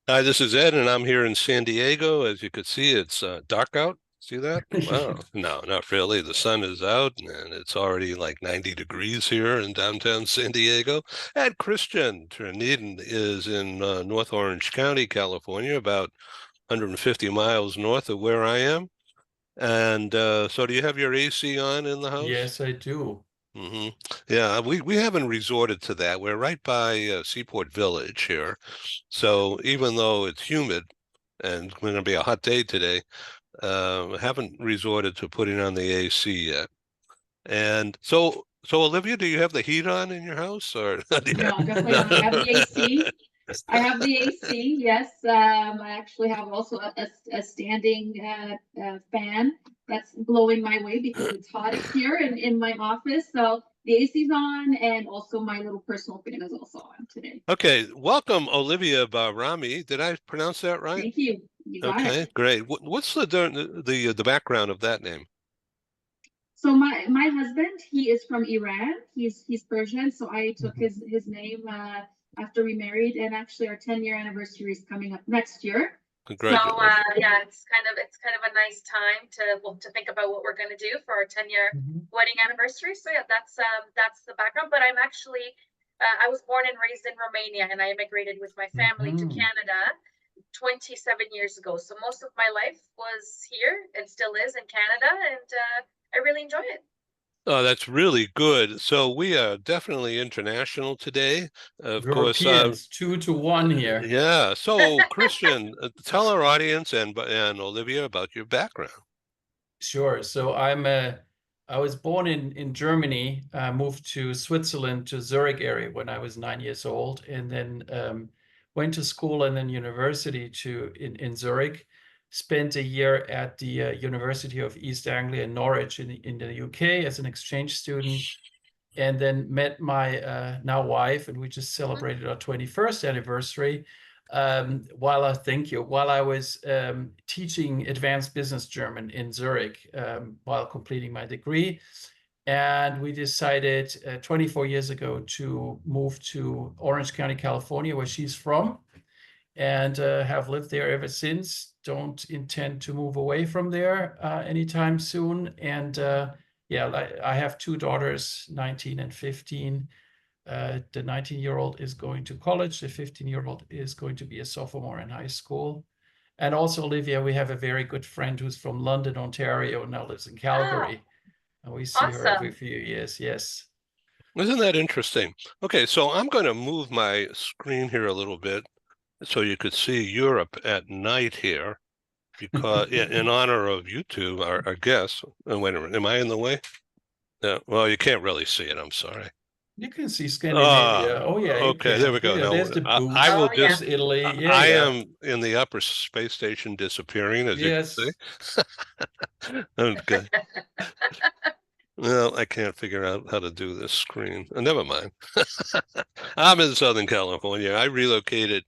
Hi, this is Ed, and I'm here in San Diego. As you could see, it's dark out. See that? Wow. No, not really. The sun is out, and it's already like 90 degrees here in downtown San Diego. And Christian Ter-Nedden is in North Orange County, California, about 150 miles north of where I am. And so do you have your AC on in the house? Yes, I do. hmm Yeah, we haven't resorted to that. We're right by Seaport Village here. So even though it's humid and going to be a hot day today, haven't resorted to putting on the AC yet. And so Olivia, do you have the heat on in your house or No, definitely no? not. I have the AC. I have the AC. Yes, I actually have also a standing fan that's blowing my way because it's hot here in my office. So the AC's on, and also my little personal fan is also on today. Okay, welcome Olivia Bahrami. Did I pronounce that right? Thank you. You got it. Okay, great. What's the background of that name? So my husband, he is from Iran. He's Persian. So I took Mhm. his name after we married, and actually our 10-year anniversary is coming up next year. So Congratulations. yeah, it's kind of a nice time to think about what we're going to do for our 10-year Mhm. wedding anniversary. So yeah, that's the background. But I'm actually I was born and raised in Romania, and I immigrated with my family to Mhm. Canada 27 years ago. So most of my life was here and still is in Canada, and I really enjoy it. Oh, that's really good. So we are definitely international today. Of course, Europeans, 2-1 here. yeah. So Christian, tell our audience and Olivia about your background. Sure. I was born in Germany, moved to Switzerland, to Zurich area when I was 9 years old, and then went to school and then university in Zurich. Spent a year at the University of East Anglia in Norwich in the UK as an exchange student, and then met my now wife, and we just celebrated our 21st anniversary. While I was teaching advanced business German in Zurich while completing my degree. And we decided 24 years ago to move to Orange County, California, where she's from, and have lived there ever since. Don't intend to move away from there anytime soon. And yeah, I have two daughters, 19 and 15. The 19-year-old is going to college. The 15-year-old is going to be a sophomore in high school. And also, Olivia, we have a very good friend who's from London, Ontario, and now lives in Oh, Calgary. And we see her every awesome. few years. Yes. Isn't that interesting? Okay, so I'm going to move my screen here a little bit so you could see Europe at night here because in honor of you two, our guests. Oh, wait a minute, am I in the way? Yeah, well, you can't really see it. I'm sorry. You can see Ah, Scandinavia. Oh, yeah, you okay, there can. we go. Yeah, Now there's the I boots. will Oh yeah. There's just, Italy. Yeah, I yeah. am in the upper space station disappearing, as you can Yes. see. Okay. Well, I can't figure out how to do this screen. Never mind. I'm in Southern California. I relocated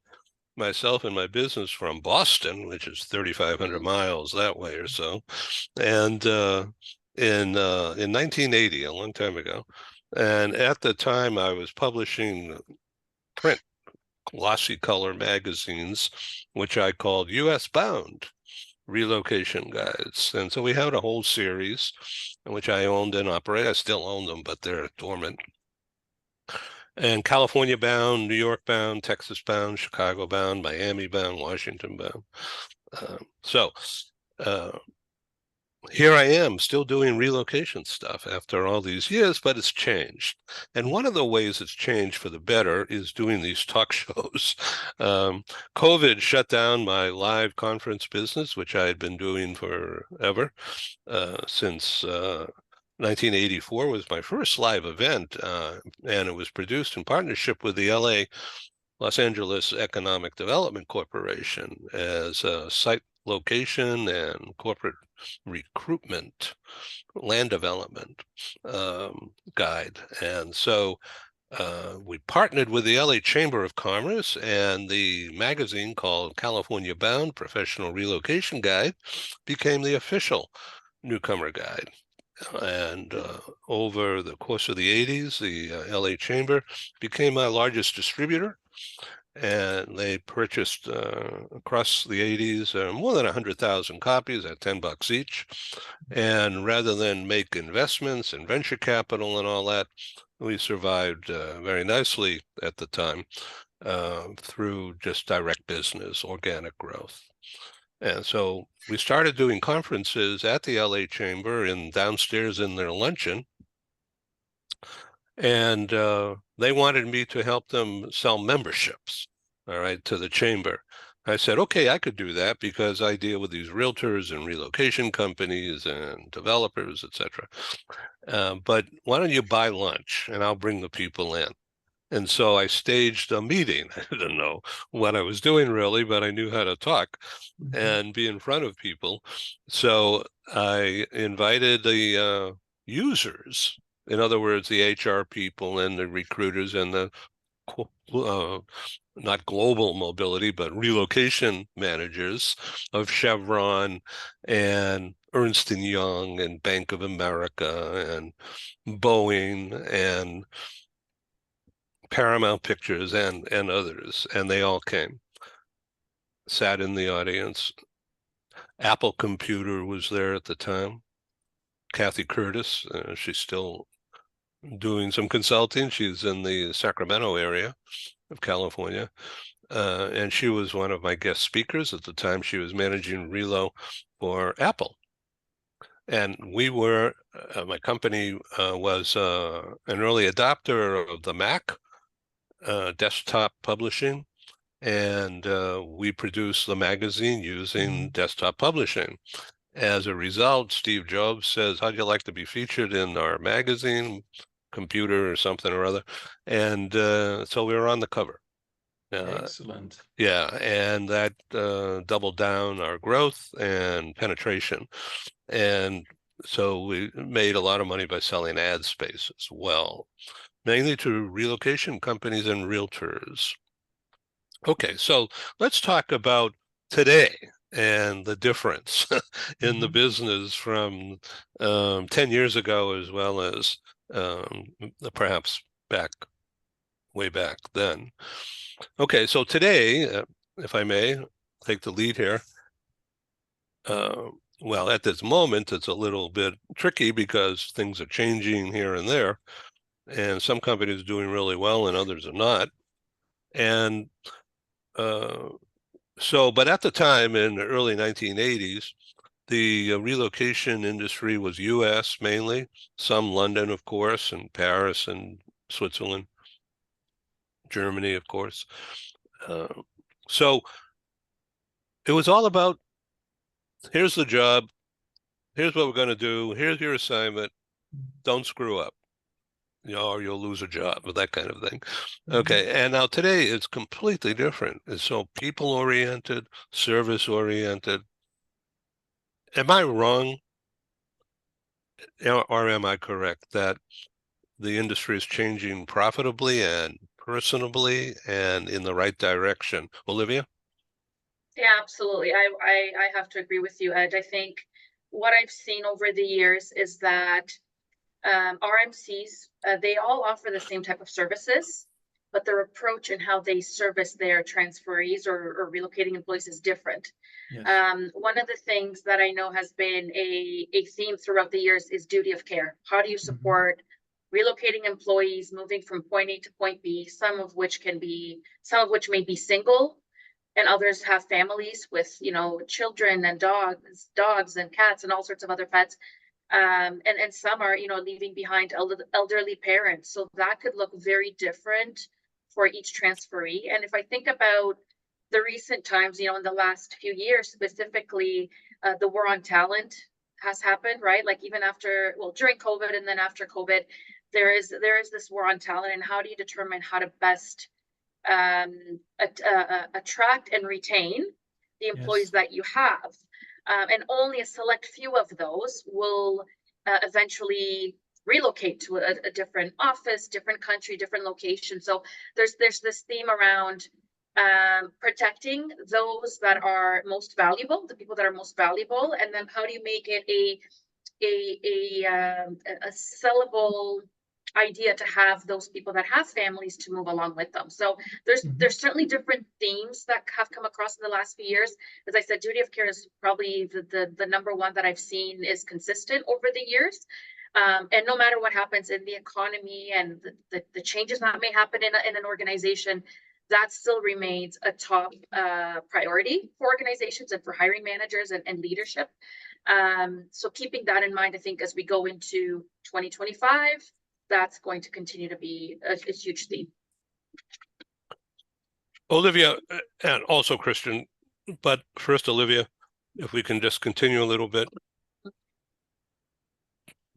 myself and my business from Boston, which is 3,500 Mhm. miles that way or so, and in 1980, a long time ago. And at the time, I was publishing print glossy color magazines, which I called U.S. Bound Relocation Guides. And so we had a whole series in which I owned and operated. I still own them, but they're dormant. And California bound, New York bound, Texas bound, Chicago bound, Miami bound, Washington bound. So uh, here I am still doing relocation stuff after all these years, but it's changed. And one of the ways it's changed for the better is doing these talk shows. Um, COVID shut down my live conference business, which I had been doing forever, since 1984 was my first live event, and it was produced in partnership with the Los Angeles Economic Development Corporation as a site location and corporate recruitment, land development guide. And so we partnered with the LA Chamber of Commerce, and the magazine called California Bound Professional Relocation Guide became the official newcomer guide. And over the course of the 80s, the LA Chamber became my largest distributor, and they purchased across the 80s more than 100,000 copies at $10 each. And rather than make investments and venture capital and all that, we survived very nicely at the time through just direct business, organic growth. And so we started doing conferences at the LA Chamber and downstairs in their luncheon. And they wanted me to help them sell memberships, all right, to the chamber. I said, okay, I could do that because I deal with these realtors and relocation companies and developers, etc. But why don't you buy lunch and I'll bring the people in? And so I staged a meeting. I didn't know what I was doing really, but I knew how to talk and be in front of people. So I invited the users, in other words, the HR people and the recruiters and the not global mobility, but relocation managers of Chevron and Ernst & Young and Bank of America and Boeing and Paramount Pictures and others, and they all came, sat in the audience. Apple Computer was there at the time. Kathy Curtis, she's still doing some consulting. She's in the Sacramento area of California, and she was one of my guest speakers at the time. She was managing Relo for Apple. And we were, my company was an early adopter of the Mac, desktop publishing, and we produced the magazine using desktop publishing. As a result, Steve Jobs says, how'd you like to be featured in our magazine, computer or something or other? And so we were on the cover. Excellent. Yeah, and that doubled down our growth and penetration. And so we made a lot of money by selling ad space as well, mainly to relocation companies and realtors. Okay, so let's talk about today and the difference in the business from 10 years ago as well as perhaps way back then. Okay, so today, if I may take the lead here, well, at this moment, it's a little bit tricky because things are changing here and there, and some companies are doing really well and others are not. And but at the time in the early 1980s, the relocation industry was U.S. mainly, some London, of course, and Paris and Switzerland, Germany, of course. So it was all about, here's the job, here's what we're going to do, here's your assignment, don't screw up, or you'll lose a job, or that kind of thing. Okay, and now today it's completely different. It's so people-oriented, service-oriented. Am I wrong, or am I correct that the industry is changing profitably and personably and in the right direction? Olivia? Yeah, absolutely. I have to agree with you, Ed. I think what I've seen over the years is that RMCs, they all offer the same type of services, but their approach and how they service their transferees or relocating employees is different. Yes. One of the things that I know has been a theme throughout the years is duty of care. How do you support relocating employees moving from point A to point B, some of which may be single, and others have families with, children and dogs and cats and all sorts of other pets. And some are, leaving behind elderly parents. So that could look very different for each transferee. And if I think about the recent times, in the last few years, specifically, the war on talent has happened, right? Like even during COVID and then after COVID, there is this war on talent. And how do you determine how to best attract and retain the employees that you have? And only a select few of those will eventually relocate to a different office, different country, different location. So there's this theme around protecting those that are most valuable, the people that are most valuable, and then how do you make it a sellable idea to have those people that have families to move along with them. So there's certainly different themes that have come across in the last few years. As I said, duty of care is probably the number one that I've seen is consistent over the years. And no matter what happens in the economy and the changes that may happen in an organization, that still remains a top priority for organizations and for hiring managers and leadership. So keeping that in mind, I think as we go into 2025, that's going to continue to be a huge theme. Olivia, and also Christian, but first, Olivia, if we can just continue a little bit.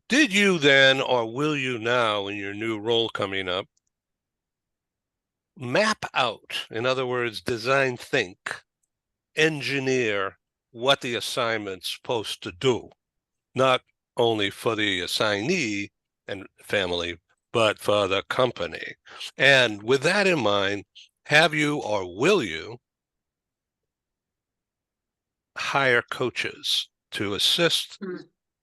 Did you then, or will you now in your new role coming up, map out, in other words, design, think, engineer what the assignment's supposed to do, not only for the assignee and family, but for the company? And with that in mind, have you or will you hire coaches to assist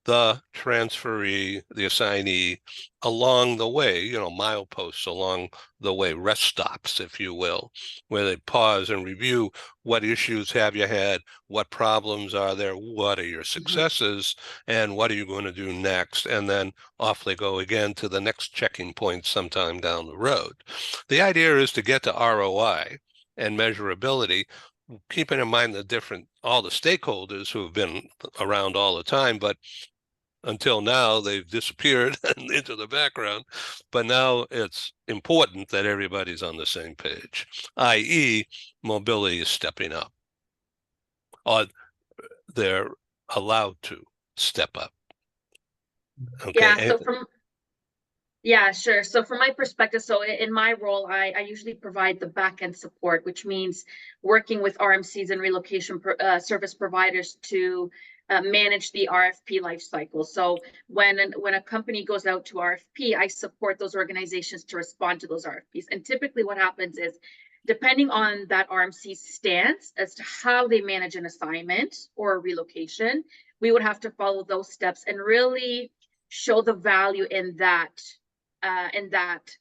the transferee, the assignee, along the way, mileposts along the way, rest stops, if you will, where they pause and review what issues have you had, what problems are there, what are your successes, and what are you going to do next? And then off they go again to the next checking point sometime down the road. The idea is to get to ROI and measurability, keeping in mind all the stakeholders who have been around all the time, but until now they've disappeared into the background. But now it's important that everybody's on the same page, i.e. mobility is stepping up, or they're allowed to step up. Okay. Yeah, sure. So from my perspective, so in my role, I usually provide the back-end support, which means working with RMCs and relocation service providers to manage the RFP life cycle. So when a company goes out to RFP, I support those organizations to respond to those RFPs. And typically what happens is, depending on that RMC's stance as to how they manage an assignment or a relocation, we would have to follow those steps and really show the value in that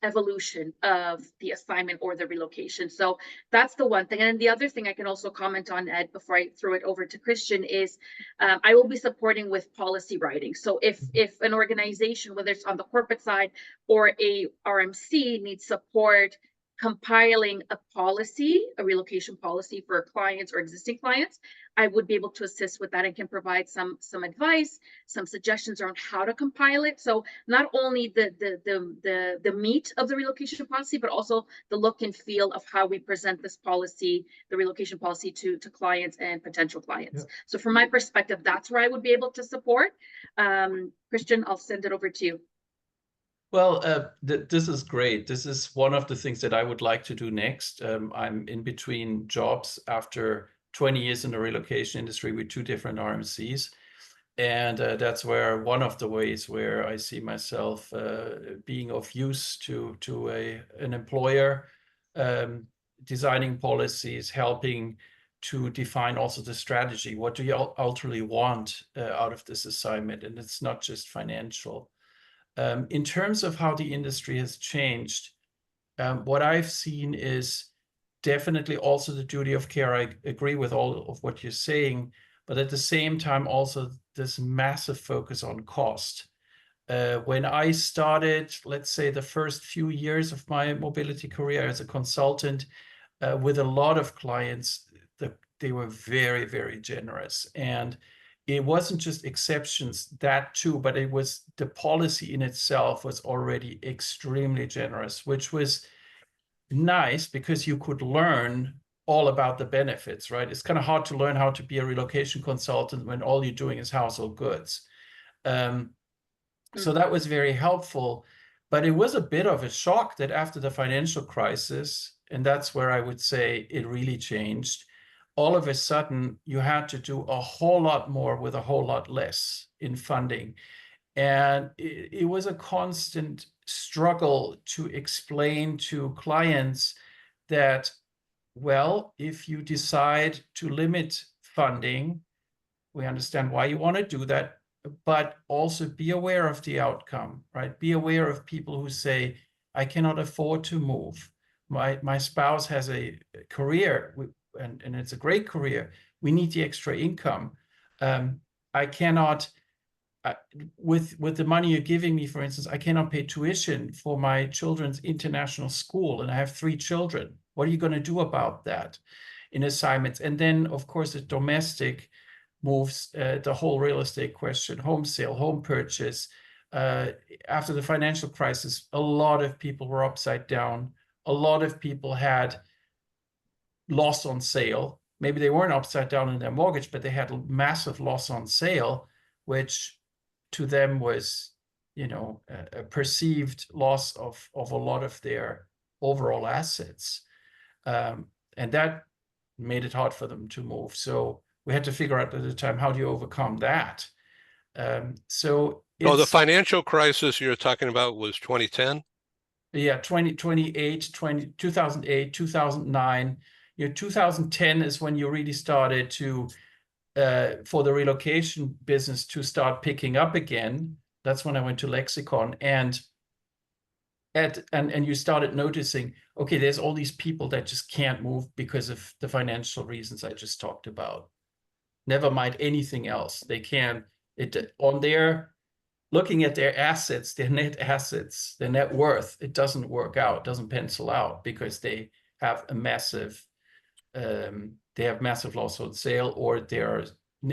evolution of the assignment or the relocation. So that's the one thing. And then the other thing I can also comment on, Ed, before I throw it over to Christian, is I will be supporting with policy writing. So if an organization, whether it's on the corporate side or a RMC, needs support compiling a policy, a relocation policy for clients or existing clients, I would be able to assist with that and can provide some advice, some suggestions around how to compile it. So not only the meat of the relocation policy, but also the look and feel of how we present this policy, the relocation policy, to clients and potential clients. Yeah. So from my perspective, that's where I would be able to support. Christian, I'll send it over to you. Well, this is great. This is one of the things that I would like to do next. I'm in between jobs after 20 years in the relocation industry with 2 different RMCs. And that's where one of the ways where I see myself being of use to an employer, designing policies, helping to define also the strategy. What do you ultimately want out of this assignment? And it's not just financial. In terms of how the industry has changed, what I've seen is definitely also the duty of care. I agree with all of what you're saying, but at the same time, also this massive focus on cost. When I started, let's say the first few years of my mobility career as a consultant, with a lot of clients, they were very, very generous. And it wasn't just exceptions, that too, but it was the policy in itself was already extremely generous, which was nice because you could learn all about the benefits, right? It's kind of hard to learn how to be a relocation consultant when all you're doing is household goods. So that was very helpful, but it was a bit of a shock that after the financial crisis, and that's where I would say it really changed, all of a sudden you had to do a whole lot more with a whole lot less in funding. And it was a constant struggle to explain to clients that, well, if you decide to limit funding, we understand why you want to do that, but also be aware of the outcome, right? Be aware of people who say, I cannot afford to move. My spouse has a career, and it's a great career. We need the extra income. I cannot, with the money you're giving me, for instance, I cannot pay tuition for my children's international school, and I have 3 children. What are you going to do about that in assignments? And then, of course, the domestic moves, the whole real estate question, home sale, home purchase. After the financial crisis, a lot of people were upside down. A lot of people had loss on sale. Maybe they weren't upside down in their mortgage, but they had a massive loss on sale, which to them was, you know, a perceived loss of a lot of their overall assets. And that made it hard for them to move. So we had to figure out at the time, how do you overcome that? So Oh, the it's, financial crisis you're talking about was 2010? yeah, 2008, 2009. You know, 2010 is when you really started to, for the relocation business to start picking up again. That's when I went to Lexicon, and you started noticing, okay, there's all these people that just can't move because of the financial reasons I just talked about. Never mind anything else. They can't, on their, looking at their assets, their net assets, their net worth, it doesn't work out, doesn't pencil out, because they have a massive, they have massive loss on sale, or they're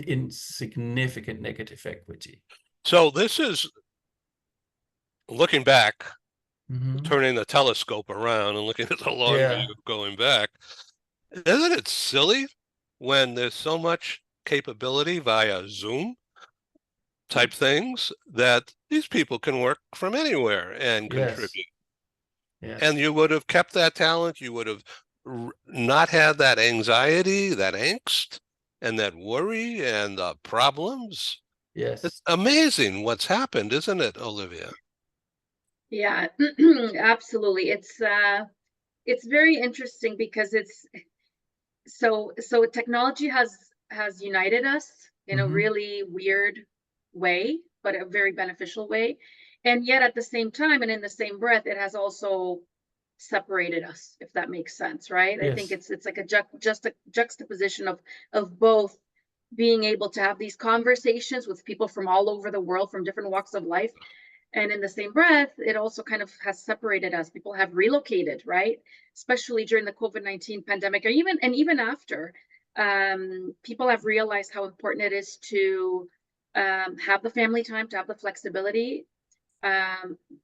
in significant negative equity. So this is looking back, Mhm. turning the telescope around and looking at the long Yeah. view going back. Isn't it silly when there's so much capability via Zoom type things that these people can work from anywhere and Yes. contribute? Yes. And you would have kept that talent. You would have not had that anxiety, that angst, and that worry and problems. Yes. It's amazing what's happened, isn't it, Olivia? Yeah, absolutely. It's very interesting because it's so technology has united us in a Mhm. really weird way, but a very beneficial way. And yet at the same time, and in the same breath, it has also separated us, if that makes sense, right? I think Yes. it's like a juxtaposition of both being able to have these conversations with people from all over the world, from different walks of life, and in the same breath, it also kind of has separated us. People have relocated, right? Especially during the COVID-19 pandemic, or even after. People have realized how important it is to have the family time, to have the flexibility,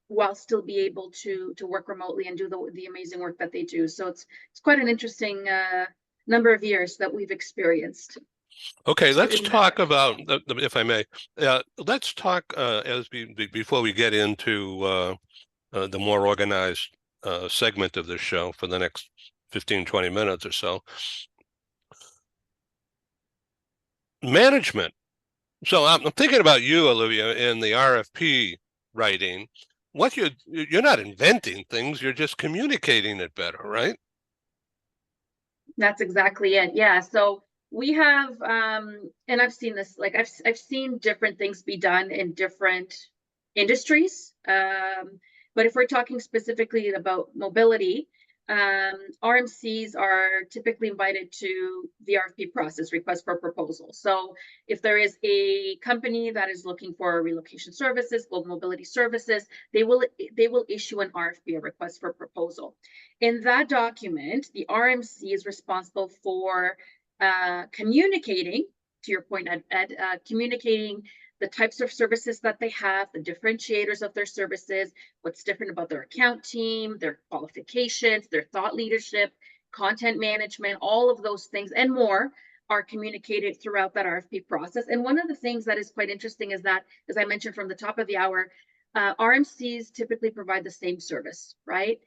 while still be able to work remotely and do the amazing work that they do. So it's quite an interesting number of years that we've experienced. Okay, let's talk about, if I may, let's talk before we get into the more organized segment of this show for the next 15, 20 minutes or so. Management. So I'm thinking about you, Olivia, in the RFP writing. What you're not inventing things, you're just communicating it better, right? That's exactly it. Yeah. So we have, and I've seen this, like I've seen different things be done in different industries. But if we're talking specifically about mobility, RMCs are typically invited to the RFP process, request for proposal. So if there is a company that is looking for relocation services, global mobility services, they will issue an RFP, a request for proposal. In that document, the RMC is responsible for communicating, to your point, Ed, communicating the types of services that they have, the differentiators of their services, what's different about their account team, their qualifications, their thought leadership, content management, all of those things and more are communicated throughout that RFP process. And one of the things that is quite interesting is that, as I mentioned from the top of the hour, RMCs typically provide the same service, right?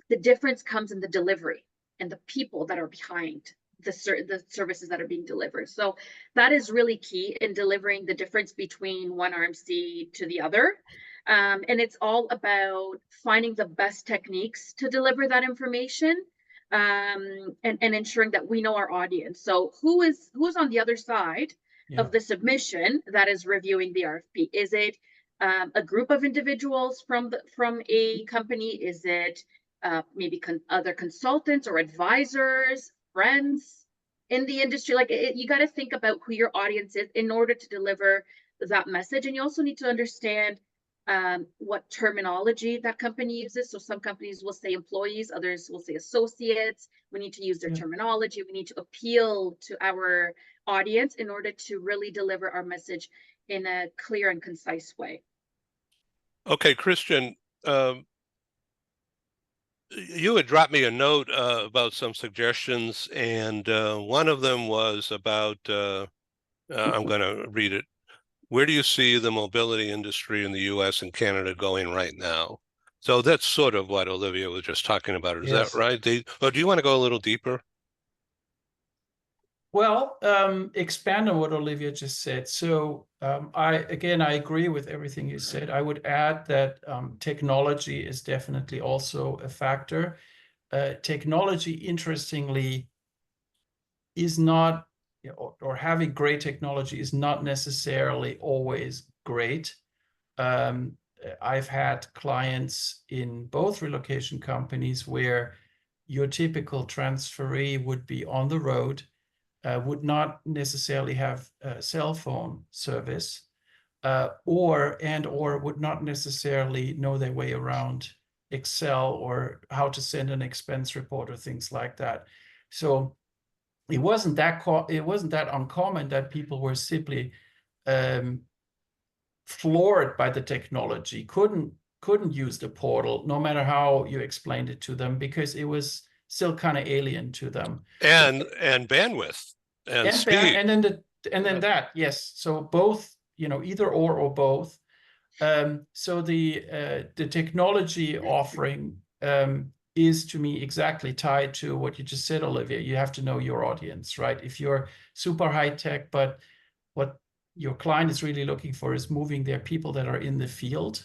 The difference comes in the delivery and the people that are behind the services that are being delivered. So that is really key in delivering the difference between one RMC to the other. And it's all about finding the best techniques to deliver that information, and ensuring that we know our audience. So who's on the other side of the submission that is reviewing the RFP? Is it a group of individuals from a company? Is it maybe other consultants or advisors, friends in the industry? Like you got to think about who your audience is in order to deliver that message. And you also need to understand what terminology that company uses. So some companies will say employees, others will say associates. We need to use their terminology. We need to appeal to our audience in order to really deliver our message in a clear and concise way. Okay, Christian, you had dropped me a note about some suggestions, and one of them was about, I'm going to read it. Where do you see the mobility industry in the US and Canada going right now? So that's sort of what Olivia was just talking about. Is that right? Or do you want to go a little deeper? Well, expand on what Olivia just said. So I agree with everything you said. I would add that technology is definitely also a factor. Technology, interestingly, is not, or having great technology is not necessarily always great. I've had clients in both relocation companies where your typical transferee would be on the road, would not necessarily have a cell phone service, or would not necessarily know their way around Excel or how to send an expense report or things like that. So it wasn't that uncommon that people were simply floored by the technology, couldn't use the portal, no matter how you explained it to them, because it was still kind of alien to them. And bandwidth and speed. And then that, yes. So both, either or both. So the technology offering is, to me, exactly tied to what you just said, Olivia. You have to know your audience, right? If you're super high tech, but what your client is really looking for is moving their people that are in the field,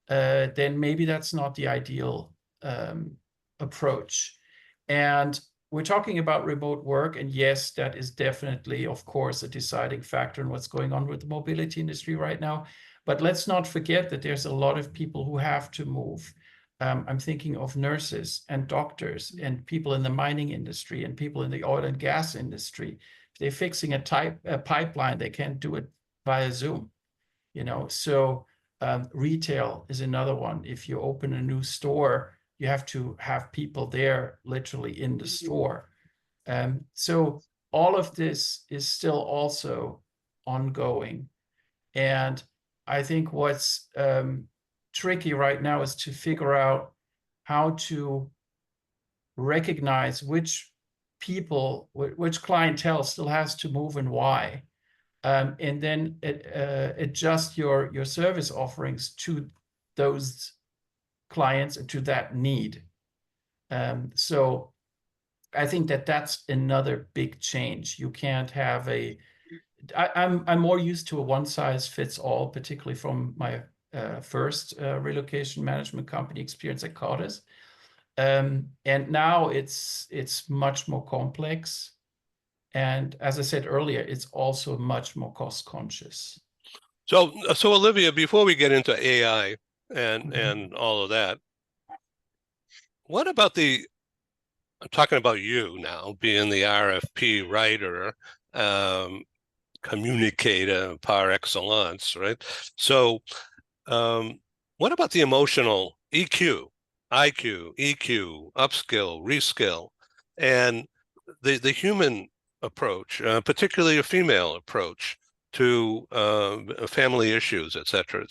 then maybe that's not the ideal approach. And we're talking about remote work, and yes, that is definitely, of course, a deciding factor in what's going on with the mobility industry right now. But let's not forget that there's a lot of people who have to move. I'm thinking of nurses and doctors and people in the mining industry and people in the oil and gas industry. If they're fixing a pipeline, they can't do it via Zoom, So retail is another one. If you open a new store, you have to have people there literally in the store. So all of this is still also ongoing. And I think what's tricky right now is to figure out how to recognize which people, which clientele still has to move and why. And then adjust your service offerings to those clients and to that need. So I think that's another big change. You can't have I'm more used to a one-size-fits-all, particularly from my first relocation management company experience at Cardis. And now it's much more complex. And as I said earlier, it's also much more cost conscious. So Olivia, before we get into AI and all of that, what about I'm talking about you now, being the RFP writer, communicator par excellence, right? So what about the emotional EQ, IQ, EQ, upskill, reskill, and the human approach, particularly a female approach to family issues, et cetera,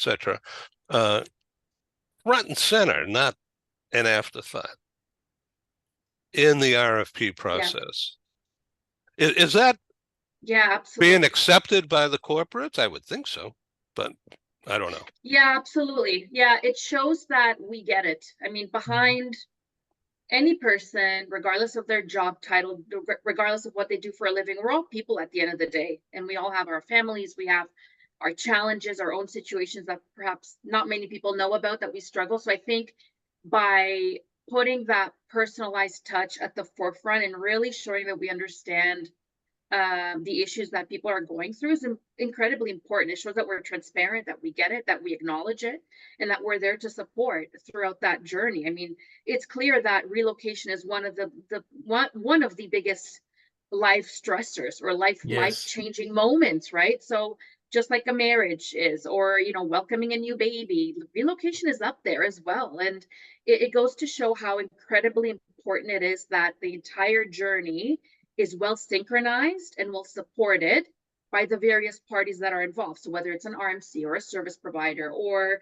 front and center, not an afterthought in the RFP process. Yeah. Is that absolutely being accepted by the corporates? I would think so, but I don't know. Yeah, absolutely. Yeah, it shows that we get it. I mean, behind any person, regardless of their job title, regardless of what they do for a living, we're all people at the end of the day. And we all have our families, we have our challenges, our own situations that perhaps not many people know about, that we struggle. So I think by putting that personalized touch at the forefront and really showing that we understand the issues that people are going through is incredibly important. It shows that we're transparent, that we get it, that we acknowledge it, and that we're there to support throughout that journey. I mean, it's clear that relocation is one of the biggest life stressors or Yes. life-changing moments, right? So just like a marriage is, or welcoming a new baby, relocation is up there as well. And it goes to show how incredibly important it is that the entire journey is well synchronized and well supported by the various parties that are involved. So whether it's an RMC or a service provider or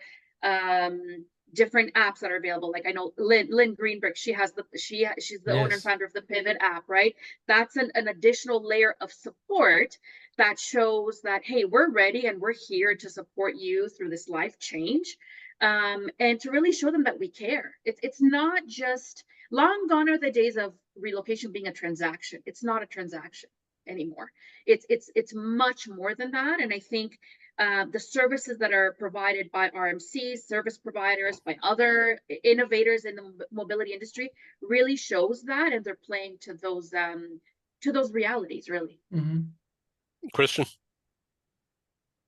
different apps that are available, like I know Lynn Greenberg, she's the owner and Yes. founder of the Pivot app, right? That's an additional layer of support that shows that, hey, we're ready and we're here to support you through this life change, and to really show them that we care. It's not just, long gone are the days of relocation being a transaction. It's not a transaction anymore. It's much more than that. And I think the services that are provided by RMCs, service providers, by other innovators in the mobility industry really shows that, and they're playing to those realities, really. Mm-hmm. Christian?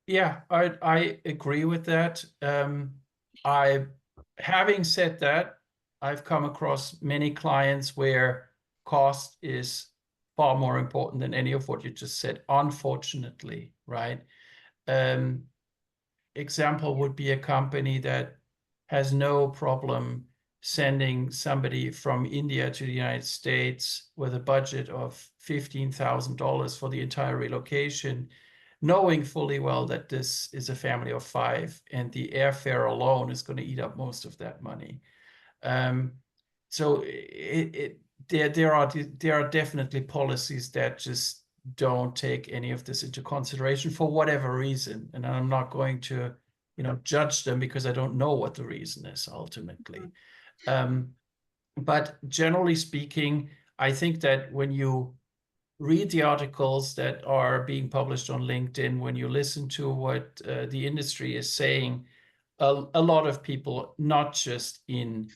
Yeah, I agree with that. Having said that, I've come across many clients where cost is far more important than any of what you just said, unfortunately, right? Example would be a company that has no problem sending somebody from India to the United States with a budget of $15,000 for the entire relocation, knowing fully well that this is a family of 5 and the airfare alone is going to eat up most of that money. So there are definitely policies that just don't take any of this into consideration for whatever reason, and I'm not going to judge them because I don't know what the reason is ultimately. But generally speaking, I think that when you read the articles that are being published on LinkedIn, when you listen to what the industry is saying, a lot of people, not just the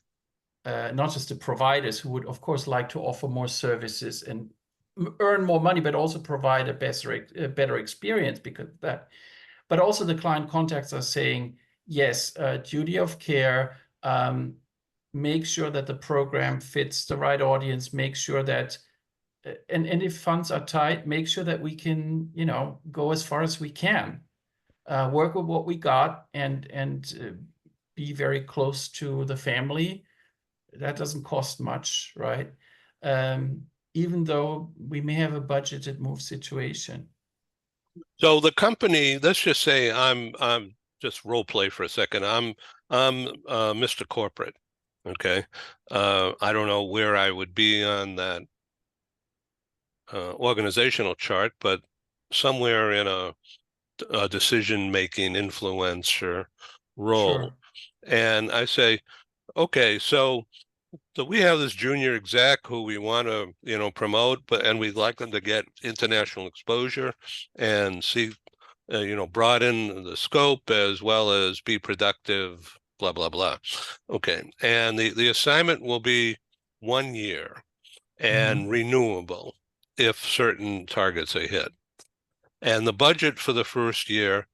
providers who would of course like to offer more services and earn more money, but also provide a better experience because of that. But also the client contacts are saying, yes, duty of care, make sure that the program fits the right audience, make sure that, and if funds are tight, make sure that we can, go as far as we can, work with what we got and be very close to the family. That doesn't cost much, right? Even though we may have a budgeted move situation. So the company, let's just say I'm just role play for a second. I'm Mr. Corporate. Okay. I don't know where I would be on that organizational chart, but somewhere in a decision-making influencer role. Sure. And I say, okay, so we have this junior exec who we want to, promote, and we'd like them to get international exposure and see, broaden the scope as well as be productive, blah, blah, blah. Okay. And the assignment will be 1 year and renewable if certain targets are hit. And the budget for the first year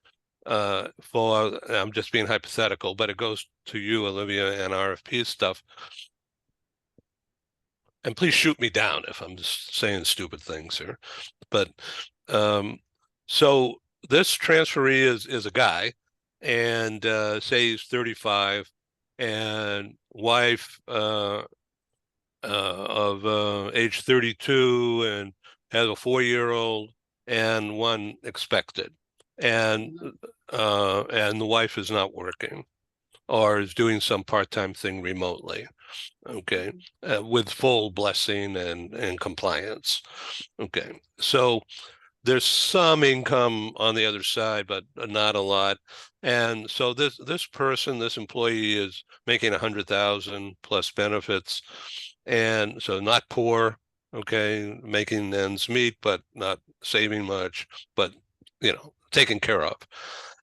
I'm just being hypothetical, but it goes to you, Olivia, and RFP stuff. And please shoot me down if I'm just saying stupid things here. But so this transferee is a guy, and say he's 35, and wife of age 32, and has a 4-year-old and 1 expected, and the wife is not working or is doing some part-time thing remotely. Okay, with full blessing and compliance. Okay, so there's some income on the other side, but not a lot. And so this employee is making 100,000 plus benefits, and so not poor. Okay, making ends meet, but not saving much, but taken care of.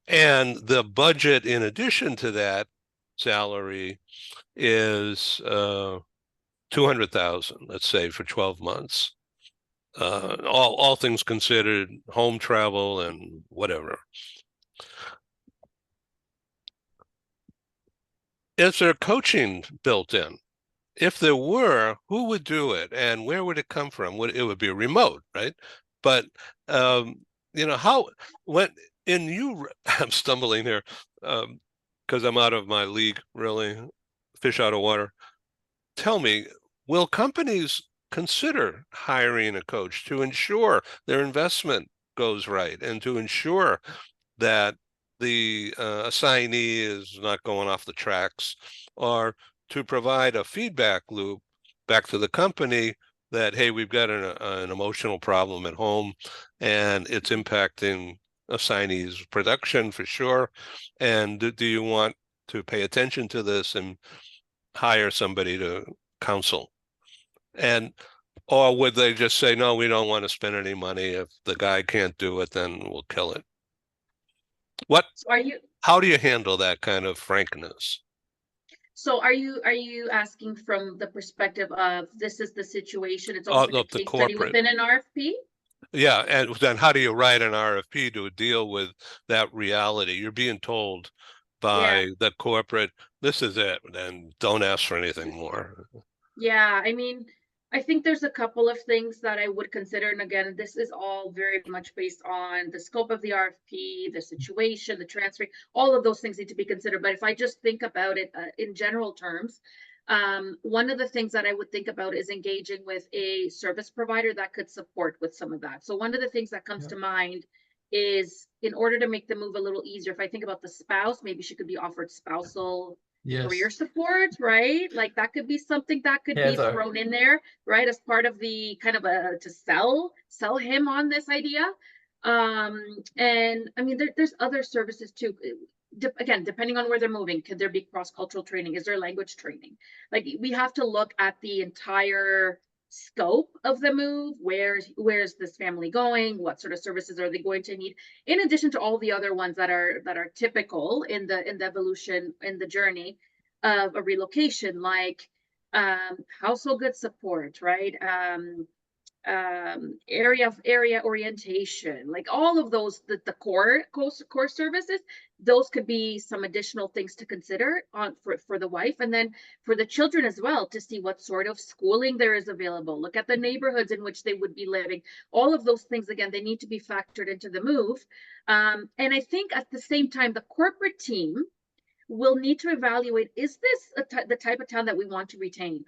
And the budget in addition to that salary is 200,000, let's say, for 12 months. all things considered, home travel and whatever. Is there coaching built in? If there were, who would do it, and where would it come from? It would be remote, right? But how when in you, I'm stumbling here because I'm out of my league, really, fish out of water. Tell me, will companies consider hiring a coach to ensure their investment goes right and to ensure that the assignee is not going off the tracks, or to provide a feedback loop back to the company that, hey, we've got an emotional problem at home and it's impacting assignees' production for sure. And do you want to pay attention to this and hire somebody to counsel? And or would they just say, no, we don't want to spend any money. If the guy can't do it, then we'll kill it. So are you How do you handle that kind of frankness? So are you asking from the perspective of this is the situation? It's almost like a The case study corporate. within an RFP? Yeah, and then how do you write an RFP to deal with that reality? You're being told by the corporate, this is it, and don't ask for anything more. Yeah, I mean, I think there's a couple of things that I would consider. And again, this is all very much based on the scope of the RFP, the situation, the transfer, all of those things need to be considered. But if I just think about it in general terms, one of the things that I would think about is engaging with a service provider that could support with some of that. So one of the things that comes to mind is, in order to make the move a little easier, if I think about the spouse, maybe she could be offered spousal career support, right? Like that could be something that could be thrown in there, right? As part of the kind of to sell him on this idea. And I mean, there's other services too. Again, depending on where they're moving, could there be cross-cultural training? Is there language training? Like we have to look at the entire scope of the move. Where's this family going? What sort of services are they going to need? In addition to all the other ones that are typical in the evolution, in the journey of a relocation, like household goods support, right? Area orientation, like all of those, the core services, those could be some additional things to consider on for the wife, and then for the children as well, to see what sort of schooling there is available, look at the neighborhoods in which they would be living. All of those things, again, they need to be factored into the move. And I think at the same time, the corporate team will need to evaluate, is this the type of town that we want to retain?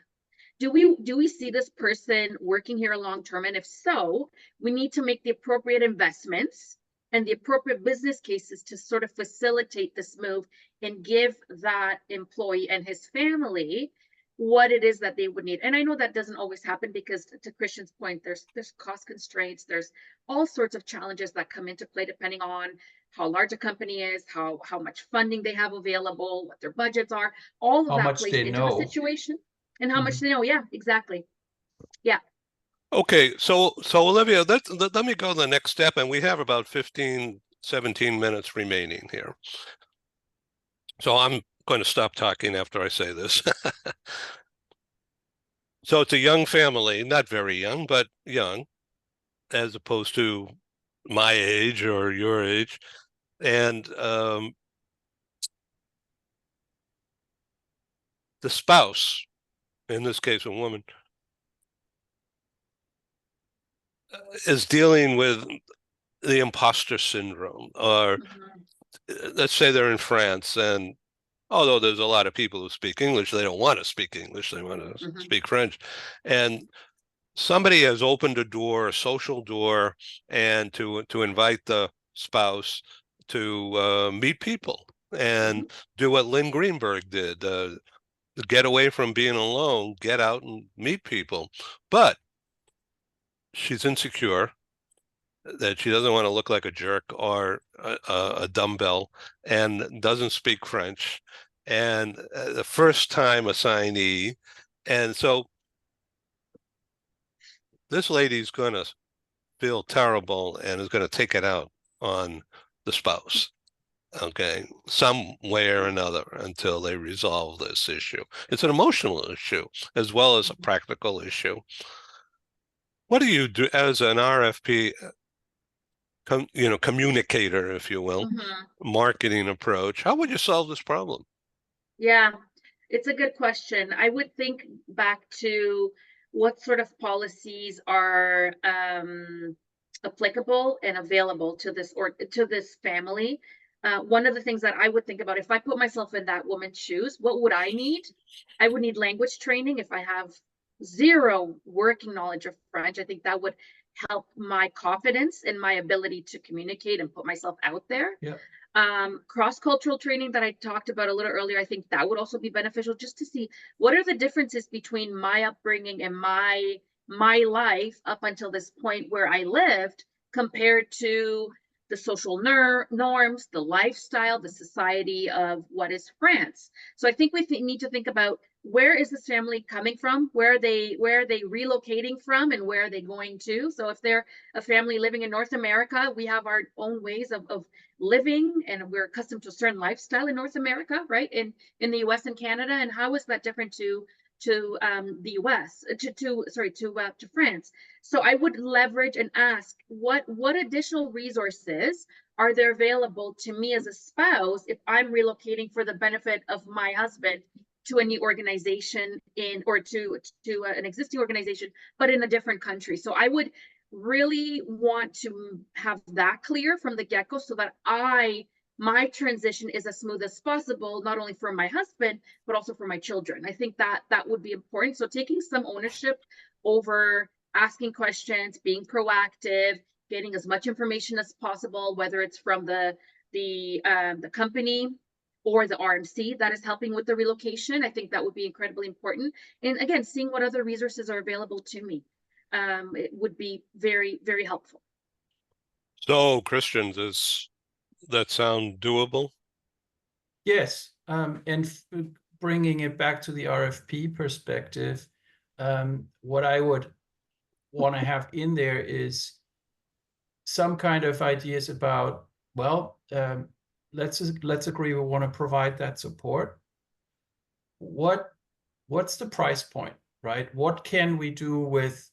Do we see this person working here long term? And if so, we need to make the appropriate investments and the appropriate business cases to sort of facilitate this move and give that employee and his family what it is that they would need. And I know that doesn't always happen because, to Christian's point, there's cost constraints, there's all sorts of challenges that come into play depending on how large a company is, how much funding they have available, what their budgets are. All of that plays into the situation. And how much they know. Yeah, exactly. Yeah. Okay, so Olivia, let me go to the next step, and we have about 15, 17 minutes remaining here. So I'm going to stop talking after I say this. So it's a young family, not very young, but young, as opposed to my age or your age. And the spouse, in this case, a woman, is dealing with the imposter syndrome. Or let's say they're in France, and although there's a lot of people who speak English, they don't want to speak English, they want to speak French. And somebody has opened a door, a social door, and to invite the spouse to meet people and do what Lynn Greenberg did, get away from being alone, get out and meet people. But she's insecure that she doesn't want to look like a jerk or a dumbbell, and doesn't speak French, and the first time assignee. And so this lady's going to feel terrible and is going to take it out on the spouse, okay, some way or another, until they resolve this issue. It's an emotional issue as well as a practical issue. What do you do as an RFP, communicator, if you will, Mhm. marketing approach? How would you solve this problem? Yeah, it's a good question. I would think back to what sort of policies are applicable and available to this or to this family. One of the things that I would think about if I put myself in that woman's shoes, what would I need? I would need language training if I have zero working knowledge of French. I think that would help my confidence and my ability to communicate and put myself out there. Yeah. Cross-cultural training that I talked about a little earlier, I think that would also be beneficial just to see what are the differences between my upbringing and my life up until this point where I lived compared to the social norms, the lifestyle, the society of what is France. So I think we need to think about where is this family coming from, where are they relocating from, and where are they going to. So if they're a family living in North America, we have our own ways of living, and we're accustomed to a certain lifestyle in North America, right? In the US and Canada, and how is that different to the US, to France? So I would leverage and ask what additional resources are there available to me as a spouse if I'm relocating for the benefit of my husband to a new organization or to an existing organization, but in a different country. So I would really want to have that clear from the get-go so that my transition is as smooth as possible, not only for my husband, but also for my children. I think that would be important. So taking some ownership over asking questions, being proactive, getting as much information as possible, whether it's from the company or the RMC that is helping with the relocation. I think that would be incredibly important. And again, seeing what other resources are available to me. It would be very, very helpful. So, Christian, does that sound doable? Yes, and bringing it back to the RFP perspective, what I would want to have in there is some kind of ideas about, well, let's agree we want to provide that support. What's the price point, right? What can we do with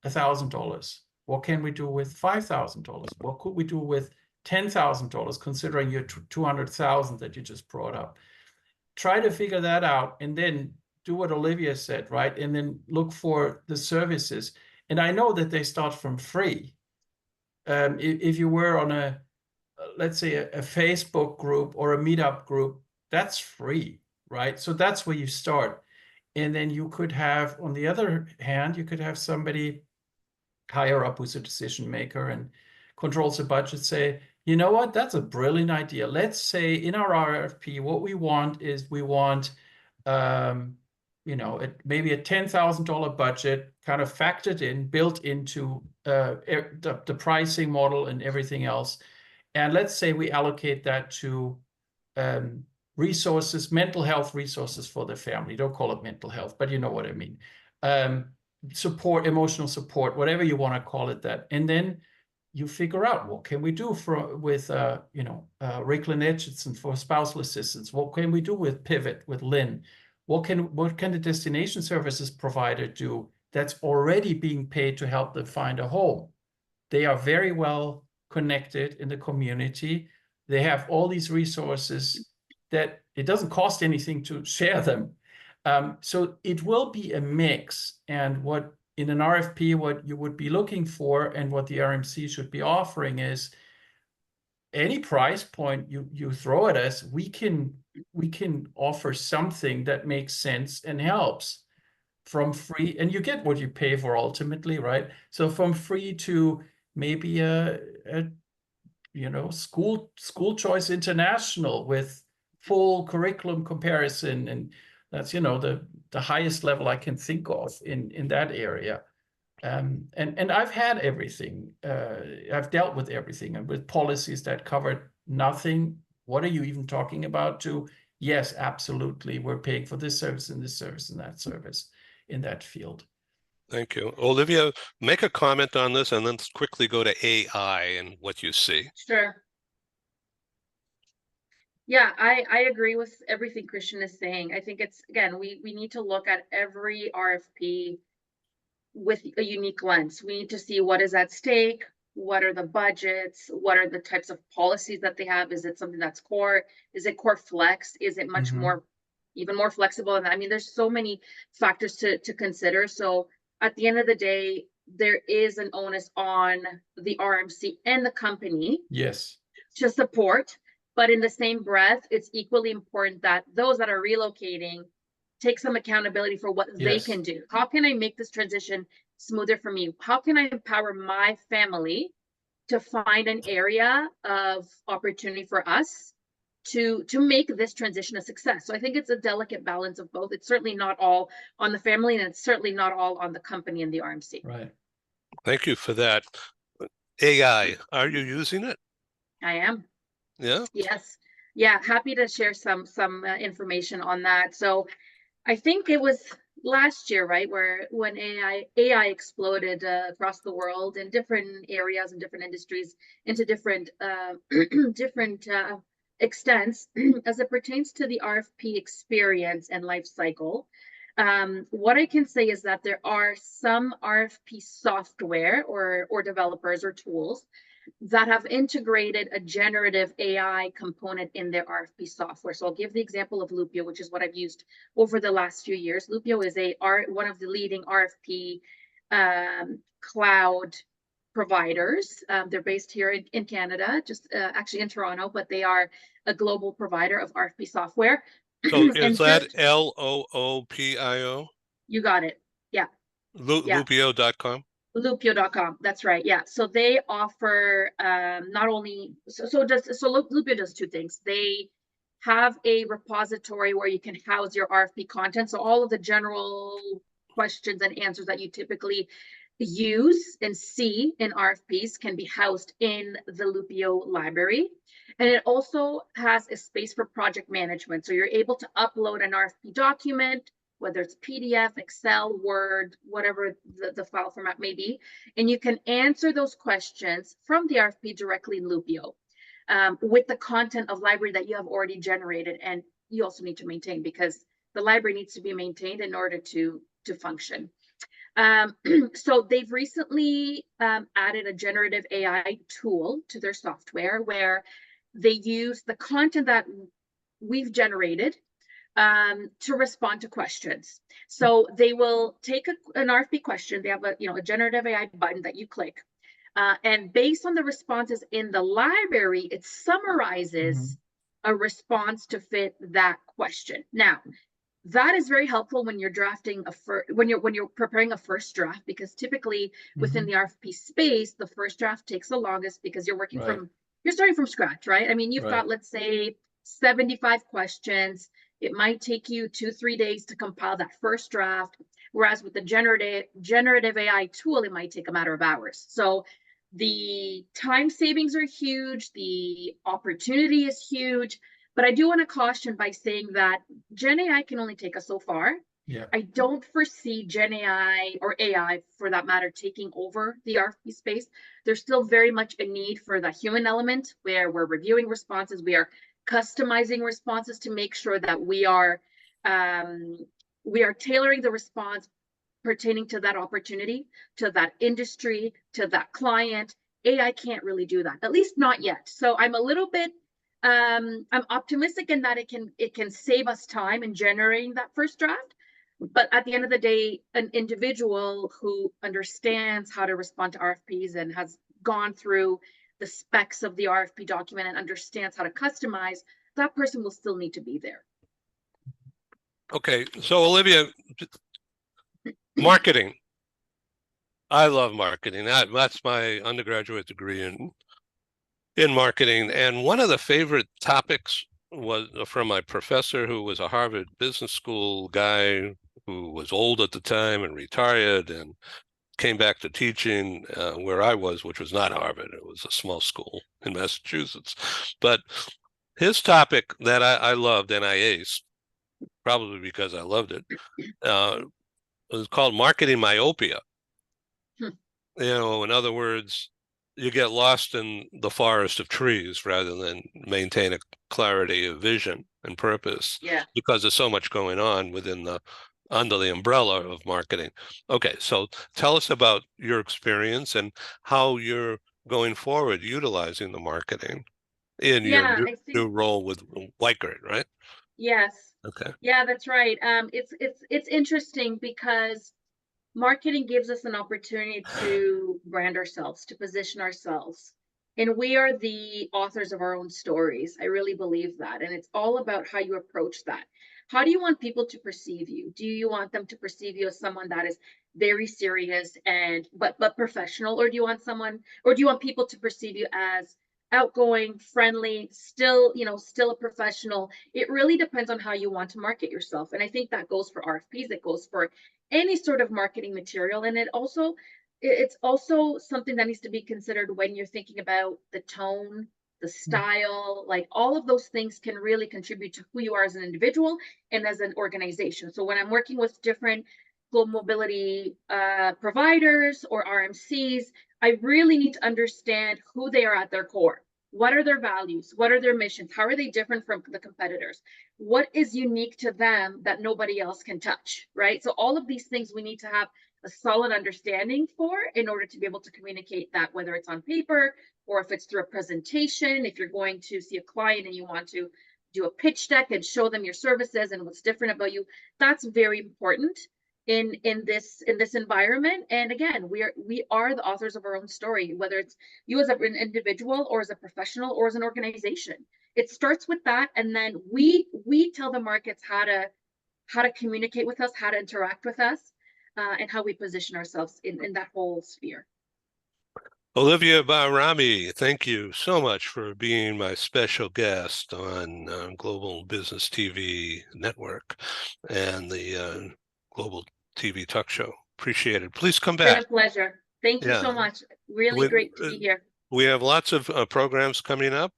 $1,000? What can we do with $5,000? What could we do with $10,000, considering your 200,000 that you just brought up? Try to figure that out, and then do what Olivia said, right? And then look for the services. And I know that they start from free. If you were on let's say a Facebook group or a meetup group, that's free, right? So that's where you start. And then you could have, on the other hand, you could have somebody higher up who's a decision maker and controls the budget say, you know what, that's a brilliant idea. Let's say in our RFP, what we want is maybe a $10,000 budget kind of factored in, built into the pricing model and everything else. And let's say we allocate that to resources, mental health resources for the family. Don't call it mental health, but you know what I mean. Support, emotional support, whatever you want to call it that. And then you figure out what can we do with Rickland Edgerton for spousal assistance? What can we do with Pivot, with Lynn? What can the destination services provider do that's already being paid to help them find a home? They are very well connected in the community. They have all these resources that it doesn't cost anything to share them. So it will be a mix. And what in an RFP, what you would be looking for and what the RMC should be offering is any price point you throw at us, we can offer something that makes sense and helps, from free, and you get what you pay for ultimately, right? So from free to maybe a school choice international with full curriculum comparison, and that's the highest level I can think of in that area. And I've had everything. I've dealt with everything, and with policies that covered nothing. What are you even talking about? To yes, absolutely, we're paying for this service and this service and that service in that field. Thank you. Olivia, make a comment on this and then quickly go to AI and what you see. Sure. Yeah, I agree with everything Christian is saying. I think it's, again, we need to look at every RFP with a unique lens. We need to see what is at stake, what are the budgets, what are the types of policies that they have. Is it something that's core? Is it core flex? Is it much more, even more flexible? And I mean, there's so many factors to consider. So at the end of the day, there is an onus on the RMC and the company Yes. to support, but in the same breath, it's equally important that those that are relocating take some accountability for what they Yes. can do. How can I make this transition smoother for me? How can I empower my family to find an area of opportunity for us to make this transition a success? So I think it's a delicate balance of both. It's certainly not all on the family, and it's certainly not all on the company and the RMC. Right. Thank you for that. AI, are you using it? I am. Yeah. Yes. Yeah. Happy to share some information on that. So I think it was last year, right, when AI exploded across the world in different areas and different industries into different different extents as it pertains to the RFP experience and life cycle. What I can say is that there are some RFP software or developers or tools that have integrated a generative AI component in their RFP software. So I'll give the example of Loopio, which is what I've used over the last few years. Loopio is one of the leading RFP cloud providers. They're based here in Canada, just actually in Toronto, but they are a global provider of RFP software. So is that Loopio? You got it. Yeah. Loopio.com? Loopio.com. That's right. Yeah. So they offer not only Loopio does two things. They have a repository where you can house your RFP content. So all of the general questions and answers that you typically use and see in RFPs can be housed in the Loopio library. And it also has a space for project management. So you're able to upload an RFP document, whether it's PDF, Excel, Word, whatever the file format may be, and you can answer those questions from the RFP directly in Loopio with the content of library that you have already generated. And you also need to maintain, because the library needs to be maintained in order to function. So they've recently added a generative AI tool to their software where they use the content that we've generated to respond to questions. So they will take an RFP question. They have a generative AI button that you click, and based on the responses in the library, it summarizes a response to fit that question. Now, that is very helpful when you're drafting when you're preparing a first draft, because typically within the RFP space, the first draft takes the longest because you're working you're starting from scratch, right? I mean, you've got, let's say, 75 questions. It might take you 2-3 days to compile that first draft, whereas with the generative AI tool, it might take a matter of hours. So the time savings are huge, the opportunity is huge, but I do want to caution by saying that Gen AI can only take us so far. Yeah. I don't foresee Gen AI or AI, for that matter, taking over the RFP space. There's still very much a need for the human element, where we're reviewing responses, we are customizing responses to make sure that we are tailoring the response pertaining to that opportunity, to that industry, to that client. AI can't really do that, at least not yet. So I'm a little bit I'm optimistic in that it can save us time in generating that first draft. But at the end of the day, an individual who understands how to respond to RFPs and has gone through the specs of the RFP document and understands how to customize, that person will still need to be there. Okay, so Olivia, marketing. I love marketing. That's my undergraduate degree in marketing. And one of the favorite topics was from my professor, who was a Harvard Business School guy who was old at the time and retired and came back to teaching where I was, which was not Harvard. It was a small school in Massachusetts. But his topic that I loved and I aced, probably because I loved it, was called marketing myopia. In other words, you get lost in the forest of trees rather than maintain a clarity of vision and purpose. Yeah. Because there's so much going on within the under the umbrella of marketing. Okay, so tell us about your experience and how you're going forward utilizing the marketing in your Yeah, new, I think new role with Weichert, right? yes. Okay. Yeah, that's right. It's interesting because marketing gives us an opportunity to brand ourselves, to position ourselves. And we are the authors of our own stories. I really believe that. And it's all about how you approach that. How do you want people to perceive you? Do you want them to perceive you as someone that is very serious and but professional, or do you want someone, or do you want people to perceive you as outgoing, friendly, still, still a professional? It really depends on how you want to market yourself. And I think that goes for RFPs, it goes for any sort of marketing material. And it's also something that needs to be considered when you're thinking about the tone, the style, like all of those things can really contribute to who you are as an individual and as an organization. So when I'm working with different global mobility providers or RMCs, I really need to understand who they are at their core. What are their values? What are their missions? How are they different from the competitors? What is unique to them that nobody else can touch, right? So all of these things we need to have a solid understanding for in order to be able to communicate that, whether it's on paper or if it's through a presentation. If you're going to see a client and you want to do a pitch deck and show them your services and what's different about you, that's very important in this environment. And again, we are the authors of our own story, whether it's you as an individual or as a professional or as an organization. It starts with that, and then we tell the markets how to communicate with us, how to interact with us, and how we position ourselves in that whole sphere. Olivia Bahrami, thank you so much for being my special guest on Global Business TV Network and the Global TV Talk Show. Appreciate it. Please come It's been back. a pleasure. Thank you Yeah. so much. Really great to be here. We have lots of programs coming up,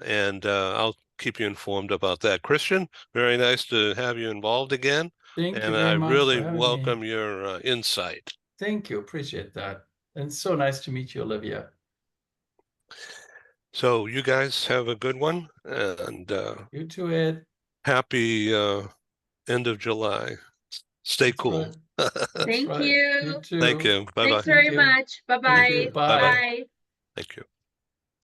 and I'll keep you informed about that. Christian, very nice to have you involved again. Thank you And very I much really for having welcome me. your insight. Thank you. Appreciate that. And so nice to meet you, Olivia. So you guys have a good one, and You too, Ed. happy end of July. Stay That's cool. right. That's Thank right. you. You too. Thank you. Bye-bye. Thanks very much. Thank you. Bye-bye. Bye. Bye. Thank you.